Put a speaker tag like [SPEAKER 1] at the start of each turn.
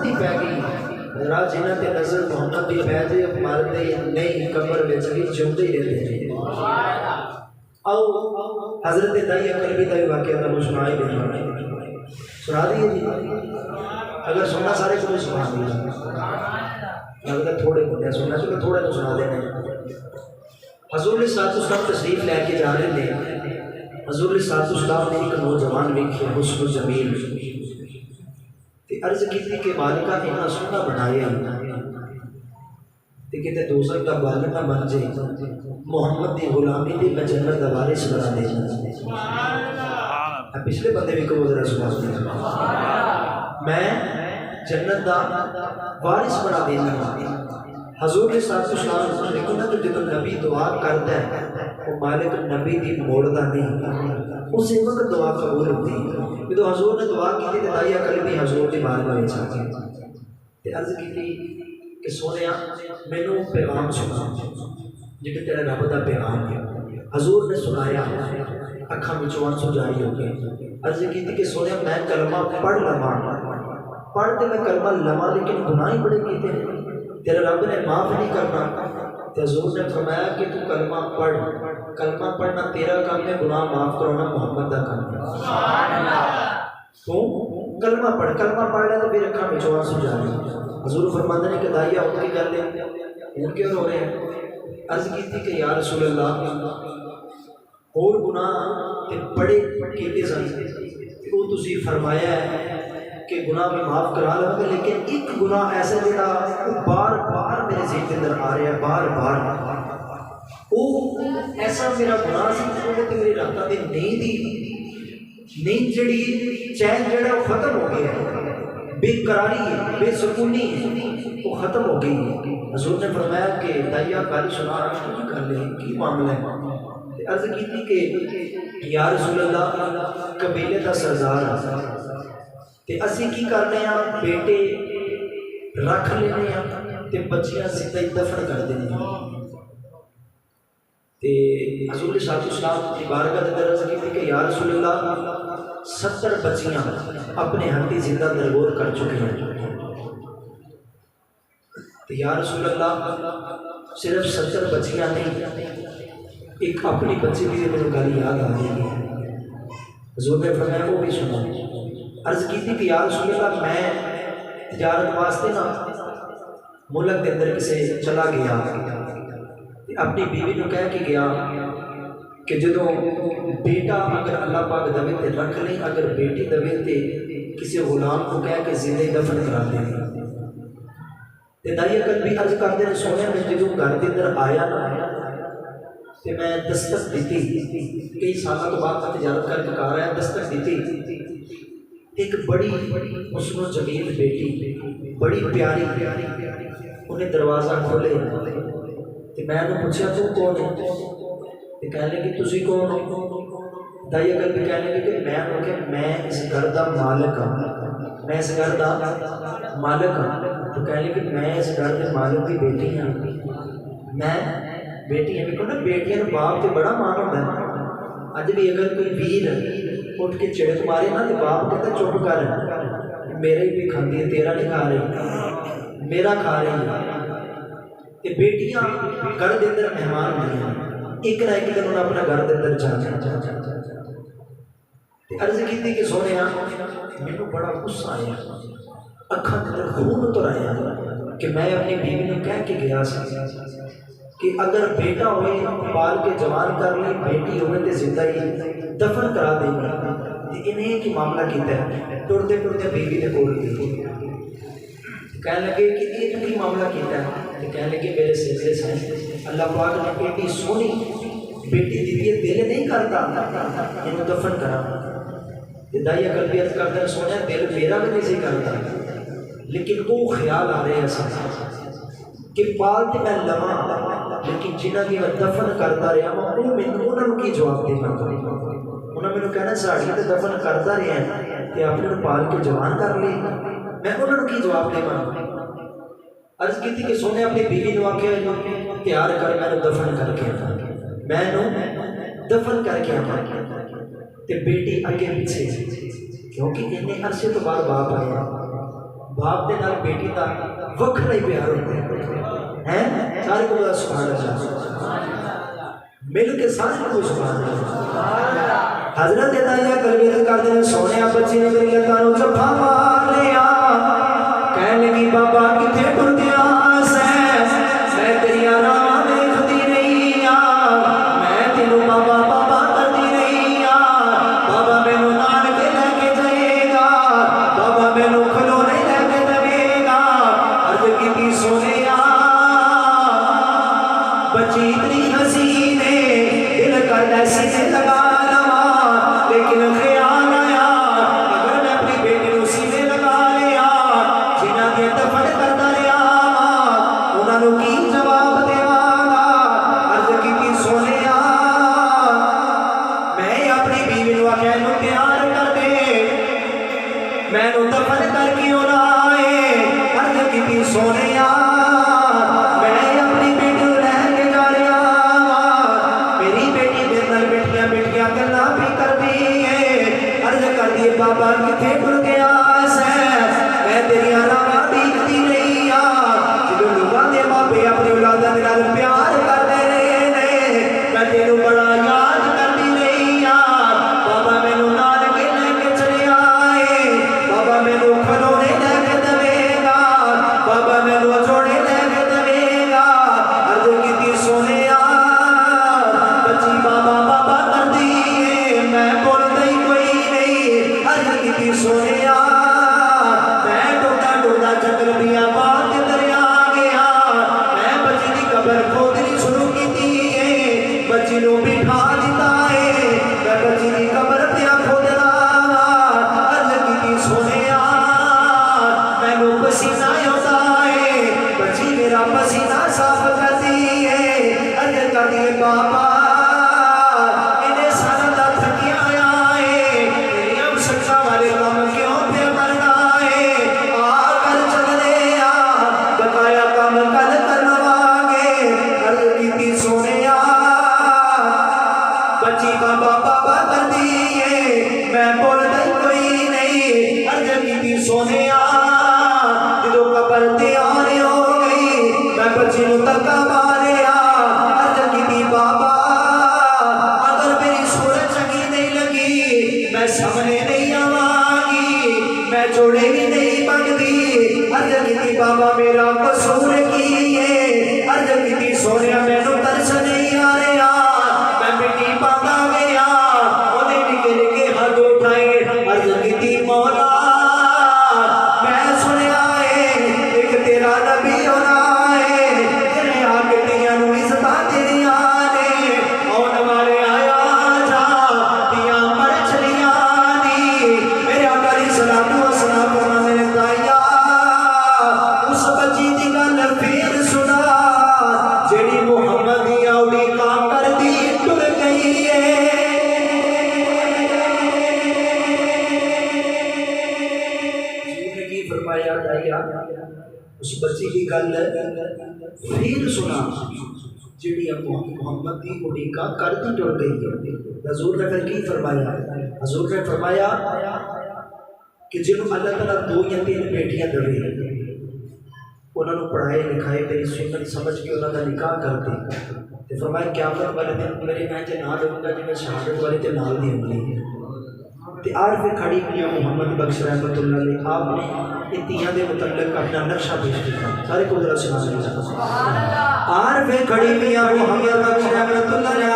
[SPEAKER 1] दी पै गई जरा जिन्हां ते नजर मोहम्मद दी पै जे मरदे नहीं कब्र विच भी जिउंदे ही रहंदे ने। आओ हजरत दाई कलबी दा वाकया तुहानूं सुना ही देना, सुना दिए जी। अगर सुनना सारे को सुना दिया लगता थोड़े होते सुनना, चलो थोड़े तो सुना देने। हजूर साहब तशरीफ लैके जा रहे थे। हजूर साहब ने एक नौजवान वेखे हुस्न जमील ते अर्ज की कि मालिका इन्ना सोहना बनाया कि दोजख का बल ना बन जाए, मुहम्मद की गुलामी की मैं जन्नत का वारिस बना देना। पिछले बंदे भी कहो जरा सुना, मैं जन्नत का वारिस बना देना। हजूर के साथ देखो ना कि जो नबी दुआ करता है वो मालिक नबी की मोड़ता नहीं, उसी वक्त दुआ कबूल होती है। जो हजूर ने दुआ की तो दाइया कलबी हजूर की बारगाह में जाके अर्ज की कि सोने मैनू पैगाम सुना जिहड़ा तेरा रब का पैगाम है। हजूर ने सुनाया, अखां विचों आंसू जारी हो गए। अर्ज की कि सोने मैं कलमा पढ़ लवा, पढ़ तो मैं कलमा लवा लेकिन गुनाह ही बड़े किए, तेरा रब ने माफ नहीं करना। तो हजूर ने फरमाया कि तू कलमा पढ़, कलमा पढ़ना तेरा काम है, गुनाह माफ कराना मोहम्मद का काम है। तू कलमा पढ़, कलमा पढ़ लिया तो फिर अखां विचों आंसू जारी। हजूर फरमाते ने कि दाइया उनकी गल है, हूँ क्यों रो रहे हैं? अर्ज की कि या रसूल अल्लाह और गुनाह ते बड़े कीते सन, वो तुसी फरमाया है कि गुनाह में माफ़ करा लवांगा, लेकिन एक गुनाह ऐसा जोड़ा बार बार मेरे ज़हन के अंदर आ रहा है, बार बार वो ऐसा मेरा गुनाह सी कि मेरी रातां दी नींद जड़ी चैन जड़ा खत्म हो गया है, बेकरारी है, बेसुकूनी है, वो खत्म हो गई है। हजूर ने फरमाया कि दाइया गल सुना, कर ले की मामला है? अर्ज की कि या रसूल अल्लाह कबीले का सरदार ते असी की करने बेटे रख लेने ते बच्चियां सीधा ही दफन कर देने। हजूर साहब की बारगाह के अंदर अर्ज की कि या रसूल अल्लाह 70 बच्चियां अपने हाथी जिंदा दरगोर कर चुके हैं। तो या रसूल अल्लाह सिर्फ 70 बच्चियां नहीं, एक अपनी बच्ची की मेरे गल याद आ रही है। हजूर ने फरमाया वो भी सुना। अर्ज की थी कि या रसूल अल्लाह मैं तिजारत वास्ते ना मुल्क के अंदर किसे चला गया, अपनी बीवी को कह के गया कि जो बेटा अगर अल्लाह पाक दवे तो रख लें, अगर बेटी दवे तो किसी गुलाम को कह के जिंदे दफन करा दें। दाइया कल भी अर्ज करते हैं सोने में जो घर के अंदर आया ना तो मैं दस्तक दी, कई सालों तो बाद तिजारत करके घर आया, दस्तक दी एक बड़ी उसको जमील बेटी बड़ी प्यारी, उन्हें दरवाजा खोले तो मैं पूछा तू कौन है? तो कह लगी तुसी कौन हो? दाइया कल भी कह लगी कि मैं इस घर का मालिक हाँ, मैं इस घर का मालिक हाँ। तो कह लगी मैं इस घर के मालिक की बेटी हाँ, मैं बेटी है। देखो ना बेटियां बाप से बड़ा मान होता है। अज भी अगर कोई वीर उठ के चिड़क मारे ना तो बाप कहता चुप कर, मेरा ही भी खाती है, तेरा नहीं खा रही, मेरा खा रही है। बेटियां घर के अंदर मेहमान होंगे, एक ना एक दिन उन्हें अपना घर के अंदर जाना। अर्ज की कि सोने मैनू बड़ा गुस्सा आया, अखा के अंदर खून उतर आया कि मैं अपनी बीवी को कह के गया कि अगर बेटा हो पाल के जवान कर ले, बेटी हो तो जिंदा ही दफन करा देंगे। इन्हें की मामला किया, टुरते टुरते बीवी ने बोल दी, कह लगे कि ये की मामला किया? तो कह लगे मेरे सिलसिले से अल्लाह पाक ने बेटी सोनी बेटी दी है, दिल नहीं करता इन्हें दफन करा। दाइया कल भी अर्ज करते सोने दिल मेरा भी नहीं करता, लेकिन वो ख्याल आ रहे हैं कि पाल तो मैं लवा, लेकिन जिन्हें की मैं दफन करता रहा वो मैंने उन्होंने की जवाब देना। उन्होंने मैंने कहना साड़ी तो दफन करता रहा तो अपने पाल के जवान कर ली, मैं उन्होंने की जवाब देवा? अर्ज की कि सोने अपनी बीवी ने आख्या तैयार कर, मैं दफन करके मैनू दफन करके आवा। तो बेटी अगे पीछे, क्योंकि इन्हें अरसे तो बाद बाप आया, बाप के नाल बेटी का वखरा ही प्यार होता है सारे को सुभान अल्लाह मिल के सारे को सुभान अल्लाह। हजरत दाइया कलवीर कर दे सोने बच्चे ने मेरी लतां जफा मार लिया कह लगी बाबा किथे टुर गया मैं तेरिया राह देखती रही मैं तेनू बाबा बाबा करती रही बाबा मैनू नाल के लेके जाएगा बाबा मैनू खिलौने लेके देगा अर्ज की सोने बच्ची इतनी हसीन है दिल करदा सीने लगा लवा लेकिन ख्याल आया अगर मैं अपनी बेटी को सीने लगा लिया जिन्हां दे दफन करदा लिया उन्होंने की जवाब देवागा अर्ज की सोने मैं अपनी बीवी को आख्या इनू तैयार कर दे मैनू दफन करके आना है अर्ज की सोने मैं अपनी बेटी को लैके जा रहा मेरी बेटी मेरे नाल बैठिया बैठिया गल्लां भी करदी है अर्ज कर दी बाबा किथे टुर गया मैं तेरिया राह देखती रही जो लोगों के मापे अपनी औलादा दे नाल प्यार करते रहे ने मैं तेनू बड़ा याद करती रही बाबा मैनू नाल के लेके चलिया बाबा मैनू खिलौने लेके देवेगा बाबा मैनू जोड़े लेके देवेगा अर्ज की सोने बच्ची बाबा बाबा करदी है मैं बोलता ही कोई नहीं अर्ज की सोने मैं टोटा टोटा चक्कर दिया बात दरिया गया मैं बच्ची की कबर खोदनी शुरू की बच्ची को बिठा दिता है मैं बच्ची की कबर दिया खोदना अर्ज की सोने मैनू पसीना होता है बच्ची मेरा पसीना साफ करती है अर्ज करती है बाबा इन्हें सारा दा थकिया आया है मेरी अब शिक्षा वाले काम क्यों पे करना है आकर चल ले बकाया काम कल करवागे अर्ज की सोने बच्ची बाबा बाबा करती है मैं बोलता ही कोई नहीं अर्ज की सोने जो कबर तैयार हो गई मैं बच्ची को धक्का मारिया अर्ज की बाबा अगर मेरी सूरत चंगी नहीं लगी मैं सामने नहीं आवागी मैं जोड़े भी नहीं मंगती अर्ज की बाबा मेरा कसूर की है अर्ज की सोने मैनू तरस नहीं आ रहा मैं मिट्टी पाता गया उन्हें निके निके हाथ उठाए अर्ज की मौला मैं सुनिया एक तेरा नबी होना है तेरे आके दिया नू इज्जत तेरिया ने आने वाले आया जा दिया मर चलिया नी मेरे आका दी सलातो सलाम होना मेरे दाइया उस बच्ची दी गल फिर सुना जेड़ी मोहम्मद दी औली का कर दी टुर गई है की फरमाया दाइया उस बच्ची की गल फिर सुना जिहड़ी मोहम्मद की उड़ीका करती टुर गई हजूर ने फिर की फरमाया हजूर ने फरमाया कि जिन्होंने अल्लाह ताला 2 या 3 बेटियां देवे उन्होंने पढ़ाए लिखाए तेरी सुन्नत समझ के उन्होंने निकाह कर दी तो फरमाया क़यामत वाले दिन मेरे मैं जे ना दूंगा जिन्हें शहादत वाले ते नाल नहीं होंगी ते आर फिर खड़ी हुई मोहम्मद बख्श रहमतुल्लाह अलैह आपने इतिया के मुतल्लिक अपना नक्शा पेश किया सारे को जरा सुना आर फिर खड़ी हुई मोहम्मद बख्श रहमतुल्लाह अलैह